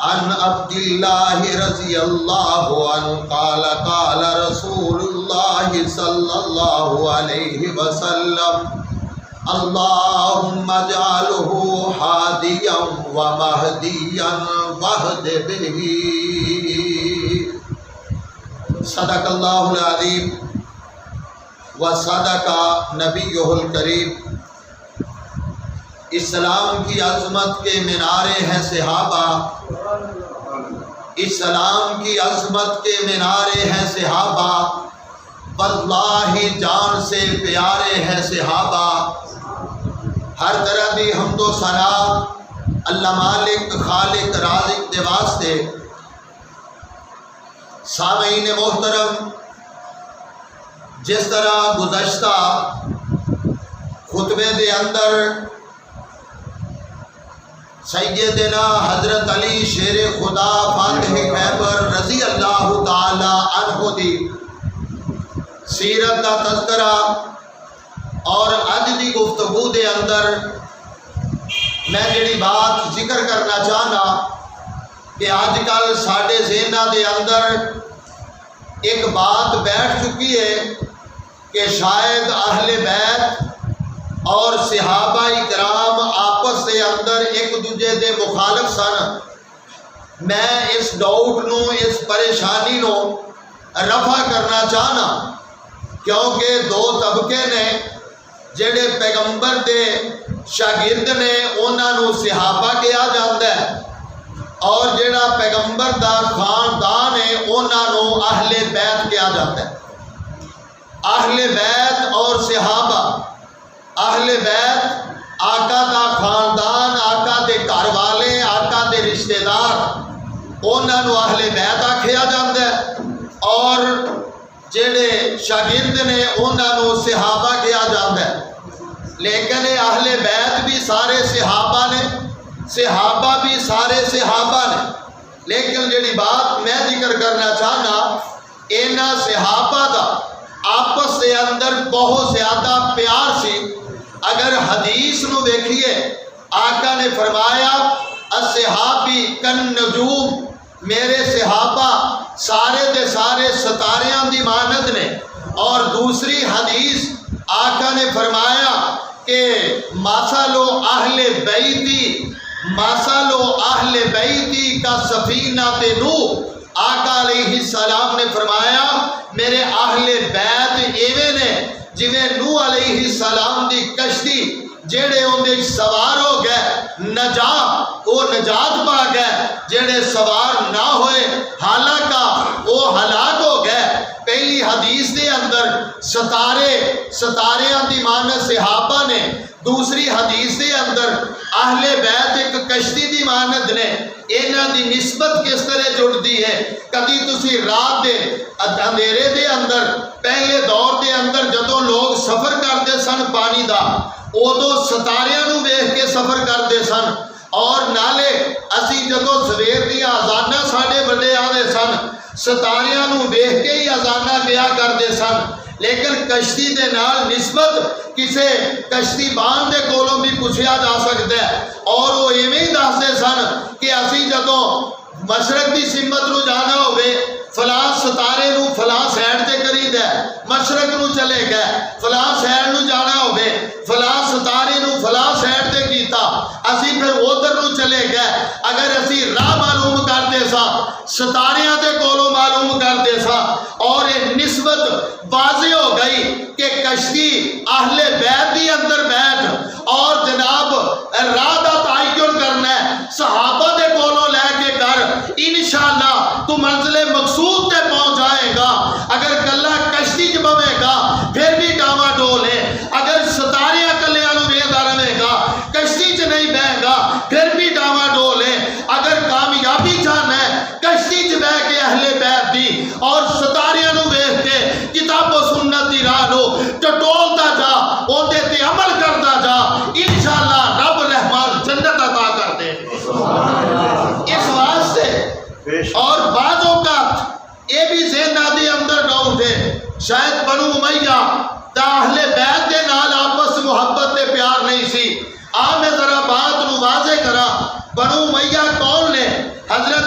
عن عبد الله رضي الله عنه قال قال رسول الله صلى الله عليه وسلم اللهم اجعله هاديا ومهديا واهد به. صدق اللہ العظیم وصدق نبیہ الکریم. اسلام کی عظمت کے مینارے ہیں صحابہ، اسلام کی عظمت کے مینارے ہیں صحابہ، واللہ جان سے پیارے ہیں صحابہ. ہر طرح دی حمد و ثنا اللہ مالک خالق رازق دے واسطے. سامعین محترم، جس طرح گزشتہ خطبے دے اندر سیدنا حضرت علی شیر خدا فاتح خیبر رضی اللہ تعالی عنہ دی سیرت کا تذکرہ اور اج دی گفتگو دے اندر میں جڑی بات ذکر کرنا چاہنا کہ آج کل ساڈے ذہناں دے اندر ایک بات بیٹھ چکی ہے کہ شاید اہل بیت اور صحابہ اکرام آپس دے اندر ایک دوجے دے مخالف سن. میں اس ڈاؤٹ نو، اس پریشانی نو رفع کرنا چاہنا، کیونکہ دو طبقے نے جڑے پیغمبر دے شاگرد نے انہاں نو صحابہ کہا جاتا ہے، اور جڑا پیغمبر دا خاندان ہے انہاں نو اہل بیت کہا جاتا ہے. اہل بیت اور صحابہ، اہل بیت آقا دا خاندان، آقا دے گھر والے، آقا دے رشتہ دار، انہاں نو اہل بیت آکھیا جاتا ہے، اور جڑے شاگرد نے انہاں نو صحابہ کہا جاتا ہے. لیکن اہل بیت بھی سارے صحابہ نے، صحابہ بھی سارے صحابہ نے. لیکن جڑی بات میں ذکر کرنا چاہنا، انہاں صحابہ دا آپس دے اندر بہت زیادہ پیار سی. اگر حدیث نو دیکھیے، آقا نے فرمایا الصحابی کن نجوم، میرے صحابہ سارے دے سارے ستاریاں دی مانند نے. اور دوسری حدیث آقا نے فرمایا کہ مثلو اہل بیتی، مثلو اہل بیتی کا سفینۃ نوح. آقا علیہ السلام نے فرمایا میرے اہل بیت ایویں نے جویں نوح علیہ السلام دی کشتی، جڑے اندے سوار ہو گئے وہ نجات پا گئے، جڑے سوار نہ ہوئے ہلاکا وہ ہلاک ہو گئے. پہلی حدیث دے اندر ستاریاں دی مانند صحابہ نے، دوسری حدیث دے اندر اہل بیت ایک کشتی دی مانند نے. انہاں دی نسبت کس طرح جڑتی ہے؟ کدی تسی رات دے اندھیرے دے اندر، پہلے دور دے اندر جدوں لوگ سفر کرتے سن پانی دا، ادو ستاریاں نو ویکھ کے سفر کرتے سن. اور نالے اسی جدوں سویر دی اذاناں ساڈے بڑے آدھے سن، ستاریاں نو ویکھ کے ہی اذاناں کیا کرتے سن. لیکن کشتی دے نال نسبت کسے کشتی بان دے کولوں بھی پوچھیا جا سکتا ہے، اور وہ ایویں ہی دستے سن کہ اسی جدوں مشرق دی سمت نو جانا ہوئے، فلاں ستارے نو فلاں سائڈ تے کرید ہے، مشرق نو چلے گئے. فلاں سائڈ نو جانا ہوئے، فلاں ستارے نو فلاں سائڈ تے کیتا، اسی پھر ادھر نو چلے گئے. اگر اسی راہ معلوم کرتے سا، ستاریاں دے کولوں معلوم کرتے سا، اور یہ نسبت واضح ہو گئی کہ کشتی اہل بیت دی اندر بیٹھ اور جناب راہ دا تعین کرنا ہے، صحابہ دے کولوں لے کے کر، انشاءاللہ تو منزل مقصود تے پہنچ جائے گا. اگر کلا کشتی چ بوے گا پھر بھی ڈاما ڈول ہے، اگر ستاریاں کلیاں نو ویکھدا رہے گا کشتی چ نہیں بہے گا پھر بھی ڈاما ڈول ہے. اگر کامیابی چاہنا ہے کشتی چ بہ کے اہل بیت دی اور ستاریاں نو ویکھ کے کتاب و سنت دی راہ نو ٹٹولتا جا، اودے تے عمل کردا جا، انشاءاللہ رب رحمان جنت عطا کر دے. اس واسطے اور بعض اوقات یہ بھی ذہن دے اندر ڈاؤٹ ہے، شاید بنو امیہ تا اہل بیت دے نال آپس محبت تے پیار نہیں سی. میں ذرا بات نو واضح کرا، بنو امیہ کون نے؟ حضرت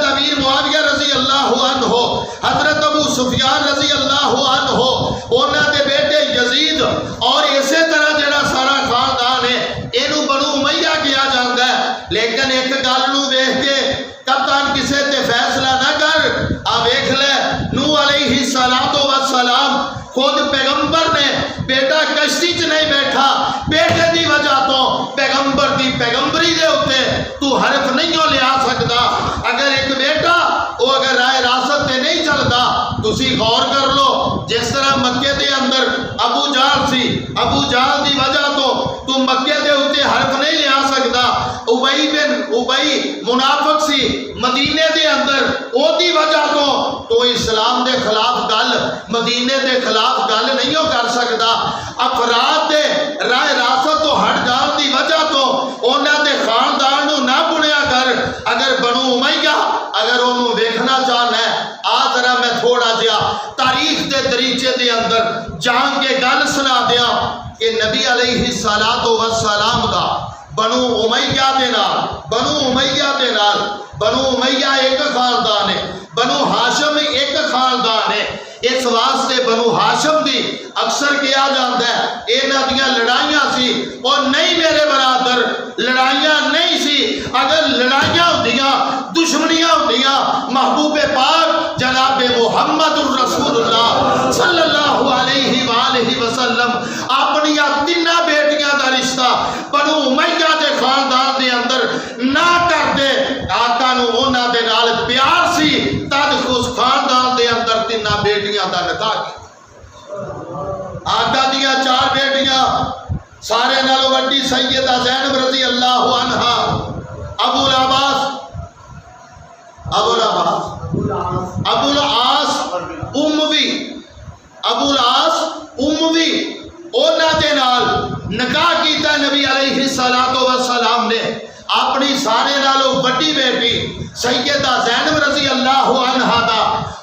مدینے دے اندر او دی وجہ تو اسلام دے خلاف گل مدینے دے خلاف گل نہیں ہو کر سکتا. افراد دے رائے راست تو ہٹ جان دی وجہ تو انہاں دے خاندان نو نہ بنیا کر. اگر بنو امیہ اگر انہوں ویکھنا چاہنا ہے آ ذرا میں تھوڑا جہا تاریخ دے دریچے دے اندر جان کے گل سنا دیا کہ نبی علیہ السلام دا بنو امیہ دے نال بنو امیہ ایک خاندان ہے, بنو ہاشم ایک خاندان ہے. اس واسطے بنو ہاشم دی اکثر کیا جاتا ہے انہاں دیاں لڑائیاں سی اور نہیں میرے برادر لڑائیاں نہیں سی. اگر لڑائیاں ہوندیاں دشمنیاں ہوندیاں محبوب پاک جناب محمد الرسول اللہ صلی اللہ علیہ وآلہ وسلم اپنی تینہ بیٹیاں دا رشتہ بنو امیہ دے خاندان دے اندر نہ کر دے. آقا نو انہاں دے نال پیار سی تد اس خاندان دے اندر تینہ بیٹیاں دا نکاح کیا. آقا دیاں 4 بیٹیاں سارے نالوں وڈی سیدہ زینب رضی اللہ عنہا, ابو العاص اموی انہاں دے نال نکاح کیتا نبی علیہ السلام نے. اپنی سارے نالوں بڑی بیٹی سیدہ زینب رضی اللہ عنہا دا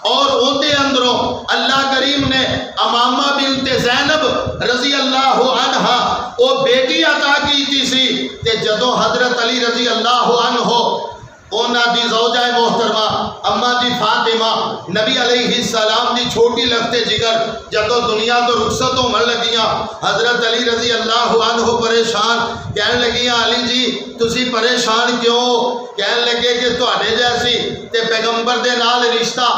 اور اون دے اندروں اللہ کریم نے امامہ بنت زینب رضی اللہ عنہا او بیٹی عطا کیتی سی. تے جدوں حضرت علی رضی اللہ عنہ اونا دی زوجہ محترمہ اما دی فاطمہ نبی علیہ السلام دی چھوٹی لگتے جگر جدو دنیا تو رخصت ہونے لگیاں حضرت علی رضی اللہ عنہ پریشان کہنے لگیاں علی جی تسی پریشان کیوں؟ کہنے لگے کہ تواڈے جیسی تے پیغمبر دے نال رشتہ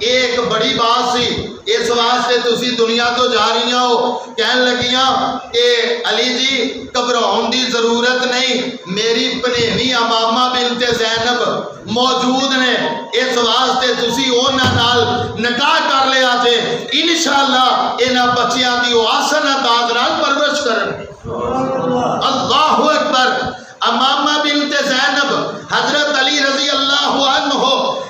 ایک بڑی بات سی اس واسطے تسی دنیا تو جا رہی ہو. کہنے لگیاں کہ علی جی گھبراؤن دی ضرورت نہیں, میری بھنیوی امامہ بنت زینب موجود نے اس واسطے تسی انہاں نال نکاح کر لیا جے انشاءاللہ انہاں بچیاں دی او آسن انداز نال پرورش کرن. اللہ اکبر. امامہ بنت زینب حضرت علی رضی اللہ عنہ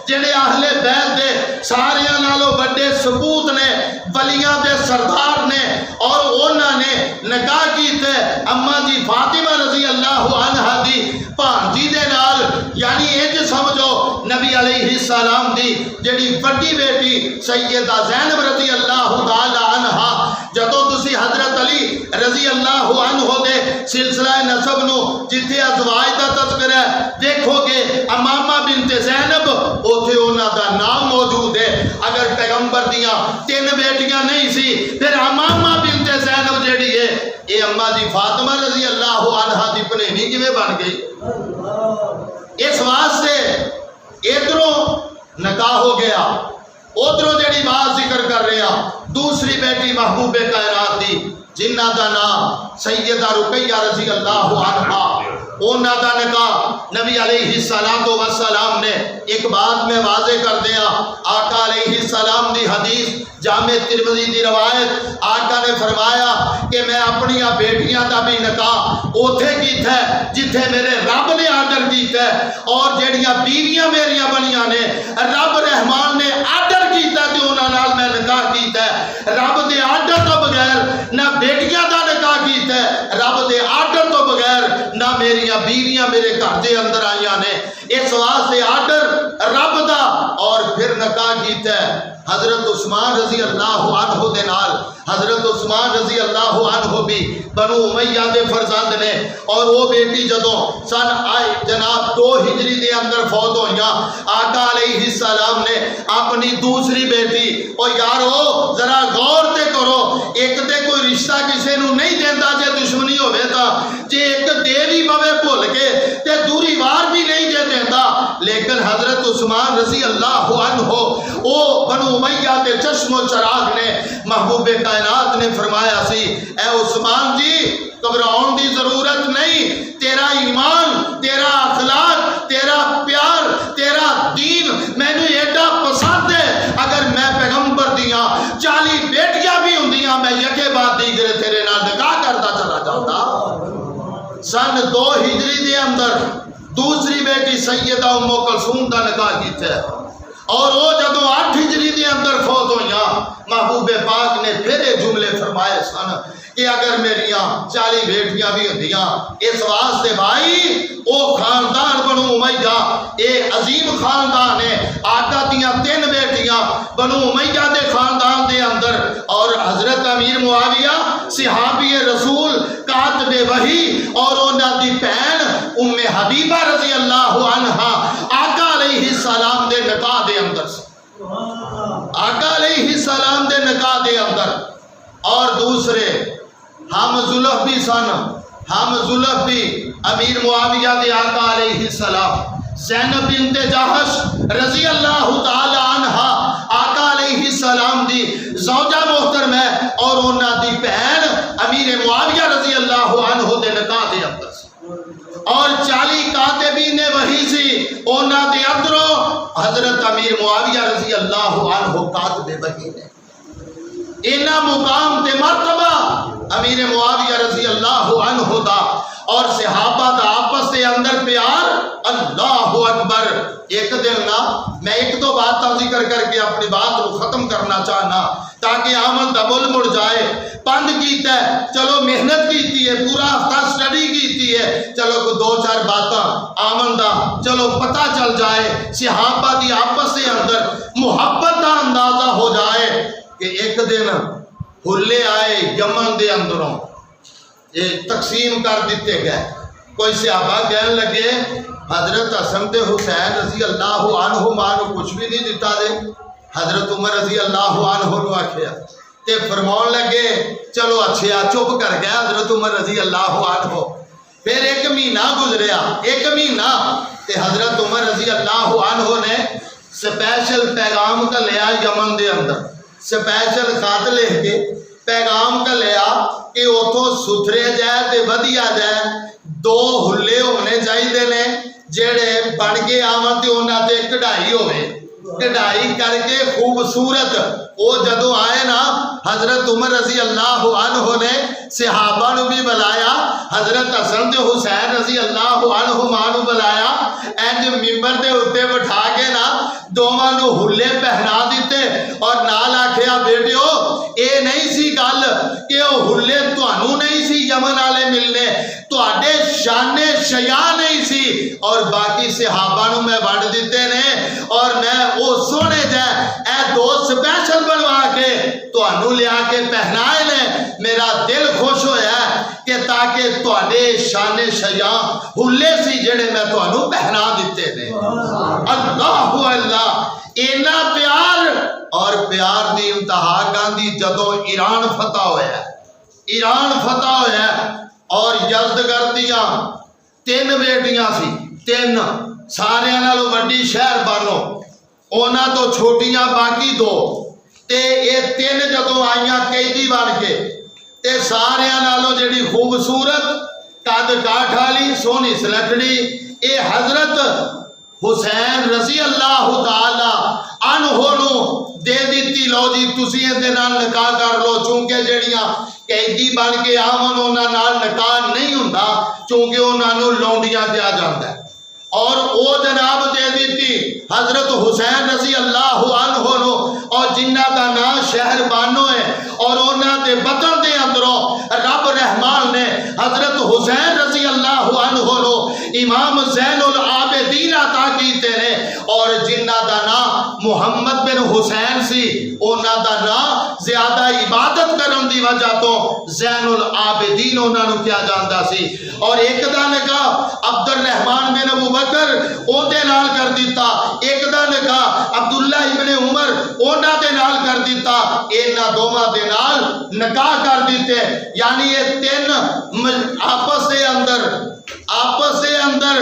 جڑے اہل بیت دے سارے نالوں بڑے ثبوت نے ولیاں دے سردار نے اور انہاں نے نکاح کیتے اما جی فاطمہ رضی اللہ عنہا دی بھانجی دے نال. یعنی انج سمجھو نبی علیہ السلام دی جڑی بڑی بیٹی سیدہ زینب رضی اللہ تعالی عنہا جدوں تسی حضرت علی رضی اللہ عنہ دے سلسلہ نسب نو جتھے ازواج دا تذکرہ دیکھو گے امامہ بنت زینب اوتھے انہاں دا نام موجود ہے. اگر پیغمبر دیاں 3 بیٹیاں نہیں سی پھر امامہ بنت زینب جڑی ہے اے اما جی فاطمہ رضی اللہ عنہا دی بھنیوی کیویں بن گئی؟ اس واسطے ادھروں نکاح ہو گیا ادھروں جڑی بات ذکر کر رہے ہیں دوسری بیٹی محبوب کائنات دی جنہ دا نام سیدہ رقیہ رضی اللہ عنہا انہاں دا نکاح نبی علیہ السلام نے ایک بات میں واضح کر دیا. آقا علیہ السلام دی حدیث جامع ترمذی دی روایت آقا نے فرمایا کہ میں اپنی بیٹیاں دا بھی نکاح اوتھے کیتا ہے جتھے میرے رب نے آرڈر کیتا ہے اور جڑیاں بیویاں میریاں بنیاں نے رب رحمان نے آرڈر کیتا تے انہاں نال میں نکاح کیتا ہے. رب دے آرڈر تو بغیر نہ بیٹیاں دا نکاح کیتا ہے, رب دے آرڈر تو بغیر نہ میریاں بیویاں میرے گھر دے اندر آئیاں نے. اس واسطے آرڈر رب دا اور پھر نکاح کیتا ہے حضرت عثمان رضی اللہ عنہ دے نال. حضرت عثمان رضی اللہ عنہ بھی بنو امیہ دے فرزند نے اور وہ بیٹی جدوں سن جناب 2 ہجری دے اندر فوت ہوئیاں آقا علیہ السلام نے اپنی دوسری بیٹی او یارو ذرا غور تے کرو ایک تے کوئی رشتہ کسے نو نہیں دیندا جے دشمنی ہوے تا جے ایک دیوی بوے بھول کے تے دوری وار بھی نہیں جے دیندا. لیکن حضرت عثمان رضی اللہ عنہ او بنو امیہ دے چشم و چراغ نے محبوب کائنات نے فرمایا سی اے عثمان جی گھبراؤن دی ضرورت نہیں, تیرا ایمان تیرا اخلاق تیرا پیار تیرا دین مینوں ایڈا پسند ہے. اگر میں پیغمبر دیاں 40 بیٹیاں بھی ہوندیاں میں یکے بعد دیگرے تیرے نال نکاح کرتا چلا جاتا. سن 2 ہجری دے اندر دوسری بیٹی بیٹی سیدہ ام کلثوم دا نکاح کیتا ہے اور وہ جدوں 8 ہجری دے اندر فوت ہوئیاں محبوب پاک نے پھر یہ جملے فرمائے سن کہ اگر میریاں 40 بیٹیاں بھی ہوندیاں اس واسطے بھائی او خاندان بنو امیہ ایک عظیم خاندان ہے آقا دیاں 3 بیٹیاں بنو امیہ دے خاندان دے اندر اور حضرت امیر معاویہ صحابی رسول کاتب وحی اور انہاں دی بہن ام حبیبہ رضی اللہ عنہا آقا علیہ السلام دے نکاح دے اندر آقا علیہ السلام دے نکاح دے اندر اور دوسرے ہم زلف بھی سن ہم زلف بھی امیر معاویہ دے آقا علیہ السلام زینب بنت جحش رضی اللہ تعالی عنہا آقا علیہ السلام دی زوجہ محترم ہے اور انہاں دی بہن امیر معاویہ رضی اللہ عنہ دے نکاح دے اندر اور 40 کاتبین وحی سی انہاں دے اندروں حضرت امیر معاویہ رضی اللہ عنہ کاتب وحی نے اینا مقام تے مرتبہ امیر معاویہ رضی اللہ عنہ دا اور صحابہ دا آپس دے اندر پیار اللہ اکبر ایک دن نا میں ایک دو بات ذکر کر کے اپنی بات کو ختم کرنا چاہنا تاکہ عمل دا بول مڑ جائے پند کیتا ہے چلو محنت کیتی ہے پورا ہفتہ سٹڈی کیتی ہے چلو کو 2-4 باتاں عمل دا چلو پتہ چل جائے صحابہ دی آپس دے اندر محبت دا اندازہ ہو جائے کہ ایک دن حلے آئے یمن دے اندروں یہ تقسیم کر دیتے گئے کوئی صحابہ کہنے لگے حضرت حسن تے حسین رضی اللہ عنہ مانو کچھ بھی نہیں دیتا دے حضرت عمر رضی اللہ عنہ نو آکھیا تے فرماؤں لگے چلو اچھے چپ کر گئے حضرت عمر رضی اللہ عنہ پھر 1 مہینہ گزریا 1 مہینہ تے حضرت عمر رضی اللہ عنہ نے سپیشل پیغام کا لیا یمن دے اندر سپیشل خط لکھ کے پیغام کا لیا کہ اتھوں ستھرے جائے تے ودیا جائے 2 ہلے ہونے چاہیے نے جڑے بن کے آون تے انہاں تے کڑھائی ہوئے کڑھائی کر کے خوبصورت وہ جدوں آئے نا حضرت عمر رضی اللہ عنہ نے صحابہ نو بھی بلایا حضرت حسن تے حسین رضی اللہ عنہ نو بلایا اینج ممبر دے اوتے بٹھا کے نا دوواں نو ہلے پہنا دیتے اور نال آکھیا بیٹیو اے نہیں سی گل کہ او ہلے تانوں نہیں سی یمن والے ملنے تواڈے شان شیا نہیں سی اور باقی صحابہ نو میں ونڈ دیتے نے اور میں او سونے جائے اے 2 سپیشل بنوا کے تانوں لیا کے پہنائے نے میرا دل خوش ہویا ہے کہ تاکہ تواڈے شان شیا ہلے سی جڑے میں تانوں پہنا دیتے نے اللہ اللہ اینا پیار اور پیار دی انتہا گاندھی جدوں ایران فتح ہویا ہے ایران فتح ہویا ہے اور یزدگردیاں 3 بیٹیاں سی 3 سارے نالوں وڈی شہر بانو اونا تو چھوٹیاں باقی 2 تے یہ 3 جدوں آئیاں قیدی بن کے تے سارے نالوں جڑی خوبصورت قد کاٹھ والی سونی سلکڑی اے حضرت حسین رضی اللہ تعالی عنہ نو دے دیتی لو جی تسی دے نال نکاح کر لو چونکہ جڑیاں قیدی بن کے آون انہاں نال نکاح نہیں ہوندا چونکہ انہاں نو لونڈیاں کہا جاندا ہے اور او جناب دے دیتی حضرت حسین رضی اللہ عنہ نو اور جنہ دا نام شہر بانو ہے اور انہاں دے بدن دے اندروں رب رحمان نے حضرت حسین رضی اللہ عنہ نو امام زین العابدین عطا کیتے نے اور جنہ دا نام محمد بن حسین سی انہاں دا نام زیادہ عبادت کرن دی وجہ تو زین العابدین انہاں نو کیا جاندا سی اور ایک دا نکاح عبد الرحمن بن ابو بکر او دے نال کر دیتا ایک دا نکاح عبداللہ ابن عمر انہاں دے نال کر دیتا انہاں دوواں دے نال نکاح کر دیتے یعنی یہ 3 آپس دے اندر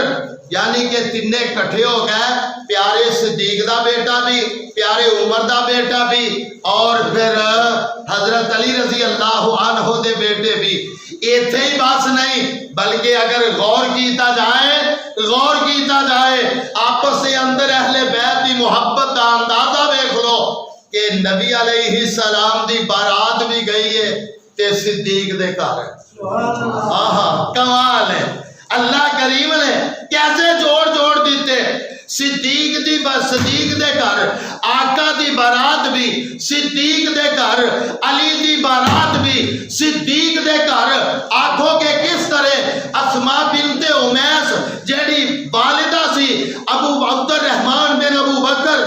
یعنی کہ 3 کٹھے ہو گئے پیارے صدیق دا بیٹا بھی پیارے عمر دا بیٹا بھی اور پھر حضرت علی رضی اللہ عنہ دے بیٹے بھی ایتھے ہی بس نہیں بلکہ اگر غور کیتا جائے آپس سے اندر اہل بیت دی محبت دا اندازہ دیکھ لو کہ نبی علیہ السلام دی بارات بھی گئی ہے تے صدیق دے گھر کمال ہے اللہ کریم نے کیسے جوڑ جوڑ دیتے. صدیق دے گھر آقا دی بارات بھی، صدیق دے گھر علی دی بارات بھی، صدیق دے گھر آنکھوں کے کس طرح اسماء بنت امیس جیڑی والدہ سی ابو عبد الرحمن بن ابو بکر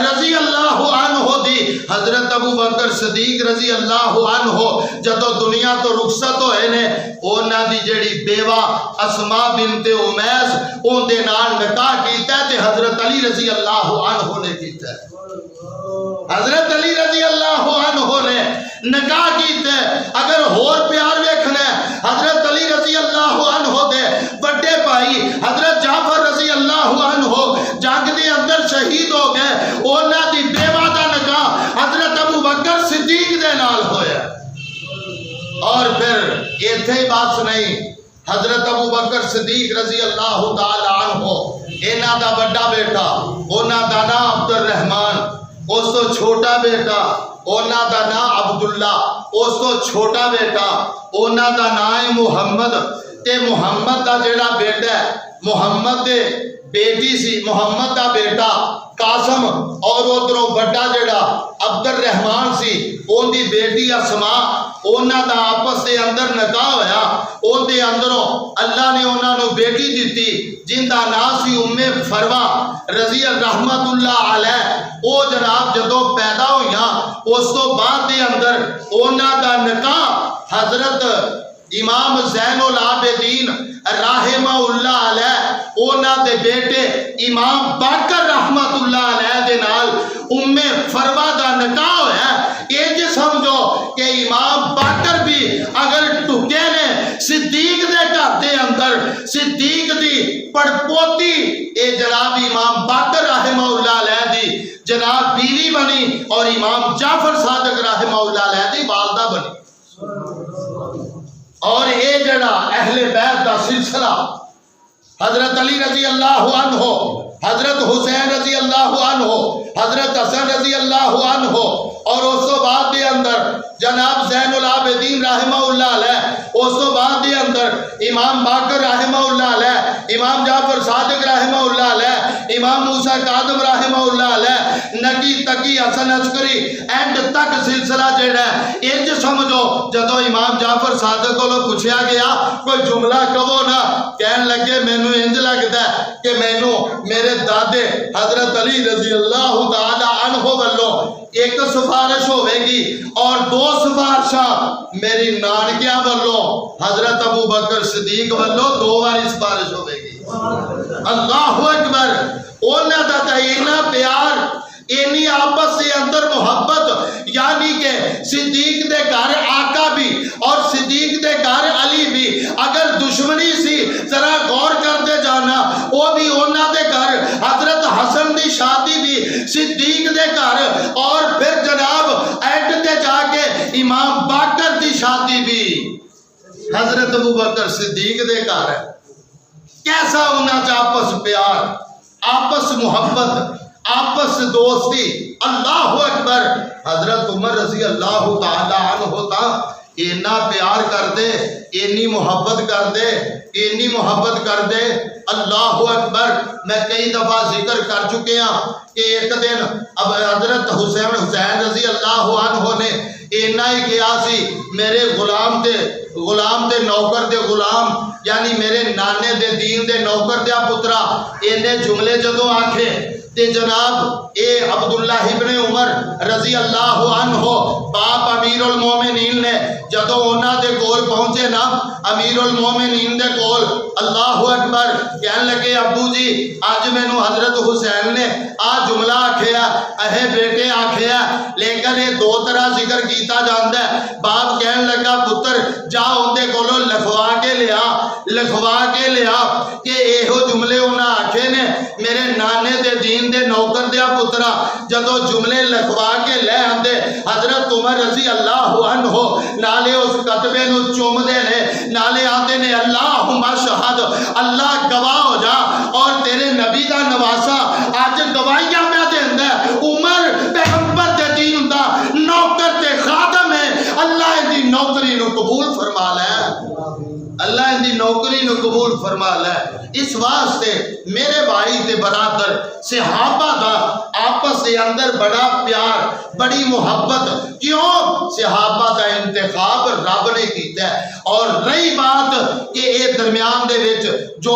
رضی اللہ عنہ دی، حضرت ابو بکر صدیق رضی اللہ عنہ جدو دنیا تو رخصت ہوئے نے اونا دی جیڑی بیوہ اسماء بنت امیس اون دے نال نکاح کیتا ہے تے حضرت علی رضی اللہ عنہ نے کیتا ہے. حضرت علی رضی اللہ عنہ نے نکاح کیتا ہے. اگر اور پیار ویکھنا ہے حضرت علی رضی اللہ عنہ دے بڑے بھائی حضرت جعفر رضی اللہ عنہ جنگ دے اندر شہید ہو گئے، انہاں دی بیوہ دا نکاح حضرت ابو بکر صدیق دے نال ہویا. اور پھر ایتھے ہی بات نہیں، حضرت ابو بکر صدیق رضی اللہ تعالی عنہ انہاں دا بڑا بیٹا انہاں دا نام عبد الرحمن، اس تو چھوٹا بیٹا انہاں دا نام عبداللہ، اس تو چھوٹا بیٹا انہاں دا نام محمد. تے محمد دا جڑا بیٹا ہے محمد دے بیٹی سی، محمد دا بیٹا قاسم، اور ادھروں بڑا جڑا عبد الرحمن سی اون دی بیٹی اسماء، انہاں دا آپس دے اندر نکاح ہویا. اون دے اندروں اللہ نے انہاں نو بیٹی دیتی جن دا نام سی ام فروا رضی رحمت اللہ علیہ. او جناب جدو پیدا ہویاں اس تو بعد دے اندر انہاں دا نکاح حضرت امام زین العابدین رحمہ اللہ علیہ اونا دے بیٹے امام باقر رحمت اللہ علیہ دے نال ام فروا دا نکاح ہویا. یہ جی سمجھو کہ امام باقر بھی اگر ٹکے نے صدیق دے گھر دے اندر صدیق دی پڑپوتی اے جناب امام باقر رحمہ اللہ علیہ دی جناب بیوی بنی اور امام جعفر صادق رحمہ اللہ علیہ دی والدہ بنی. اور اے جڑا اہل بیت دا سلسلہ حضرت علی رضی اللہ عنہ، حضرت حسین رضی اللہ عنہ، حضرت حسن رضی اللہ عنہ، اور اس تو بعد دے اندر جناب زین العابدین رحمہ اللہ علیہ، اس تو بعد دے اندر امام باقر رحمہ اللہ علیہ، امام جعفر صادق رحمہ اللہ علیہ، امام موسیٰ کاظم رحمہ اللہ علیہ، نقی تقی حسن عسکری اینڈ تک سلسلہ جڑا ہے. انج سمجھو جدو امام جعفر صادق کو پوچھا گیا کوئی جملہ کہو نا، کہن لگے مینوں انج لگدا ہے کہ مینوں میرے دادے حضرت علی رضی اللہ تعالی عنہ والوں ایک سفارش ہوئے گی اور دو سفارشاں میری نانکیاں والوں حضرت ابو بکر صدیق والوں دو باری سفارش ہوئے گی. اللہ اکبر. انہاں دا تہینا پیار اینی آپس سے اندر محبت، یعنی کہ صدیق دے گھر آقا بھی اور صدیق دے گھر علی بھی اگر دشمنی سی ذرا غور کرتے جانا، وہ بھی انہاں دے گھر حضرت حسن دی شادی بھی صدیق دے گھر، اور پھر جناب اینڈ تے جا کے امام باقر دی شادی بھی حضرت ابو بکر صدیق دے گھر ہے. کیسا انہاں چ آپس پیار، آپس محبت، آپس دوستی. اللہ اکبر. حضرت عمر رضی اللہ تعالی عنہ تا اینا پیار کر دے، اینی محبت کر دے، اینی محبت کر دے. اللہ اکبر. میں کئی دفعہ ذکر کر چکے ہیں کہ ایک دن اب حضرت حسین رضی اللہ عنہ نے اینا ہی کیا سی میرے غلام دے نوکر دے غلام، یعنی میرے نانے دے دین دے نوکر دیا پترا، اینے جملے جدوں آکھے تے جناب اے عبداللہ ابن عمر رضی اللہ عنہ باپ امیر المومنین نے جدوں انہاں دے کول پہنچے نا امیر المومنین دے کول، اللہ اکبر، کہن لگے ابو جی آج میں نو حضرت حسین نے آج جملہ آکھیا اہے بیٹے آکھیا، لیکن یہ دو طرح ذکر کیتا جاندہ ہے. باپ کہن لگا پتر جا ان دے کولو لکھوا کے لیا کہ ایہو جملے انہاں آکھے نے میرے نانے دے دین دے نوکر دیا پترا. جدو جملے لکھوا کے لے آندے حضرت عمر رضی اللہ عنہ نالے اس کتبے نو چوم دے نے، نالے آتے نے اللہم شہد، اللہ گواہ ہو جا اور تیرے نبی دا نواسا آج گواہیاں پہ دین دے. عمر پیغمبر دے دین دا نوکر تے خادم ہے، اللہ دی نوکری نو قبول فرما لے، اللہ دی نوکری نو قبول فرما لے۔ اس واسطے میرے بھائی تے برادر صحابہ دا آپس دے اندر بڑا پیار، بڑی محبت، کیوں؟ صحابہ دا انتخاب رب نے کیتا ہے۔ اور رہی بات کہ اے درمیان دے وچ جو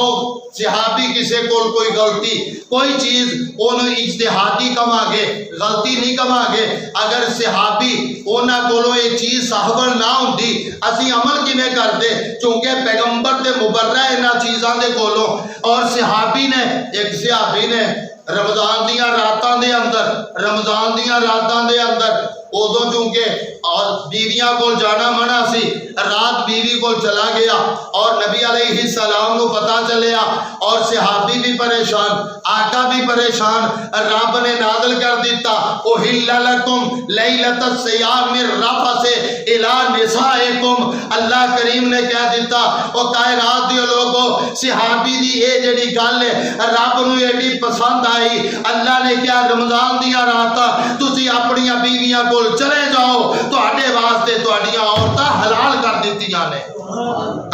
صحابی کسے کول کوئی غلطی کوئی چیز انہوں اجتہادی کما گے، غلطی نہیں کما گے، اگر صحابی انہاں کولوں یہ چیز صاحبن نہ ہوندی اسی عمل کی میں کرتے، چونکہ پیغمبر دے مبرہ انہاں چیزاں دے کولوں۔ اور صحابی نے ایک صحابی نے رمضان دیاں راتاں دے اندر ادو چونکہ بیویاں کو جانا منع سی، رات بیوی کو چلا گیا اور نبی علیہ السلام کو پتا چلیا اور صحابی بھی پریشان، آقا بھی پریشان، رب نے نازل کر دیتا اُحِلَّ لَكُمْ لَيْلَةَ الصِّيَامِ الرَّفَثُ إِلَىٰ نِسَائِكُمْ۔ اللہ کریم نے کہہ دیتا او کائنات دیو لوگو، صحابی دی اے جڑی گل ہے رب نو ایڈی پسند آئی، اللہ نے کیا رمضان دیا راتا تسی اپنیاں بیویاں کو چلے جاؤ، تواڈے واسطے تواڈیاں عورتاں حلال کر دتیاں نے۔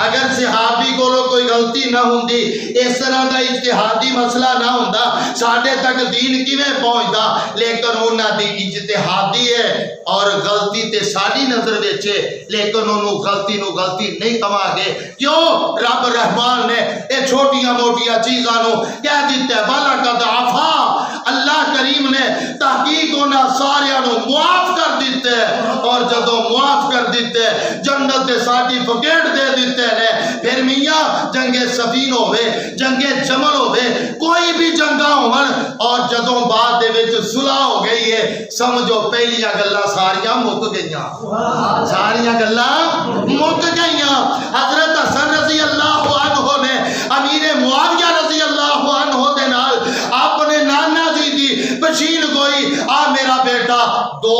اگر صحابی کو کوئی غلطی نہ ہوندی، اس طرح دا اجتہادی مسئلہ نہ ہوندا، ساڈے تک دین کیویں پہنچدا؟ لیکن انہاں دی اجتہادی ہے اور غلطی تے ساڈی نظر وچ ہے، لیکن انہوں غلطی نہیں کما گے۔ کیوں؟ رب رحمان نے اے چھوٹیاں موٹیاں چیزاں نو کہہ دتا ہے وَلَقَدْ عَفَا، اللہ کریم نے تحقیق انہاں ساریاں نو معاف کر دیتے اور جدوں معاف کر دیتے جنت دے سرٹیفکیٹ دے دیتے نے۔ پھر میاں جنگ سفین ہوئے، جنگ جمل ہوئے، کوئی بھی جنگاں ہون اور جدوں بعد دے وچ صلح ہو گئی ہے، سمجھو پہلیاں گلاں ساریاں مک گئیاں، ساریاں گلاں مک گئیاں۔ حضرت حسن رضی اللہ عنہ نے امیر معاویہ رضی اللہ عنہ دے نال اپنے نانا جی دی پشین گوئی، آ میرا بیٹا دو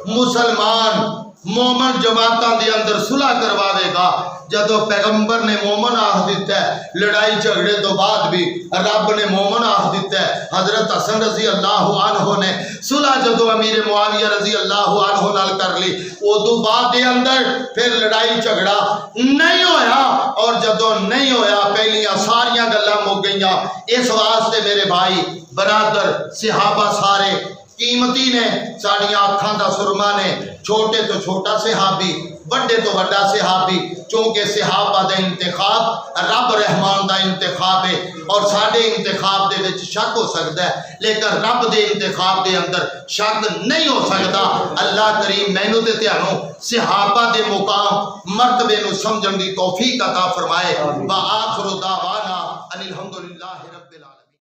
مسلمان مومن جماعتاں دے اندر صلح کرواوے گا۔ جدو پیغمبر نے مومن آخ دیتا ہے، لڑائی جھگڑے تو بعد بھی رب نے مومن آخ دیتا ہے۔ حضرت حسن رضی اللہ عنہ نے صلح جدو امیر معاویہ رضی اللہ عنہ نال کر لی، ادو بعد دے اندر پھر لڑائی جھگڑا نہیں ہویا، اور جدو نہیں ہویا پہلیاں ساریاں گلاں مک گئیاں۔ اس واسطے میرے بھائی برادر صحابہ سارے قیمتی نے، ساڑیاں آنکھاں دا سرما نے، چھوٹے تو چھوٹا صحابی، بڑے تو بڑا صحابی، چونکہ صحابہ دا انتخاب رب رحمان دا انتخاب ہے، اور ساڑے انتخاب دے وچ شک ہو سکتا ہے لیکن رب دے انتخاب دے اندر شک نہیں ہو سکتا۔ اللہ کریم مینوں تے تیانوں صحابہ دے مقام مرتبے نو سمجھن دی توفیق عطا فرمائے۔ وآخر دعوانا ان الحمد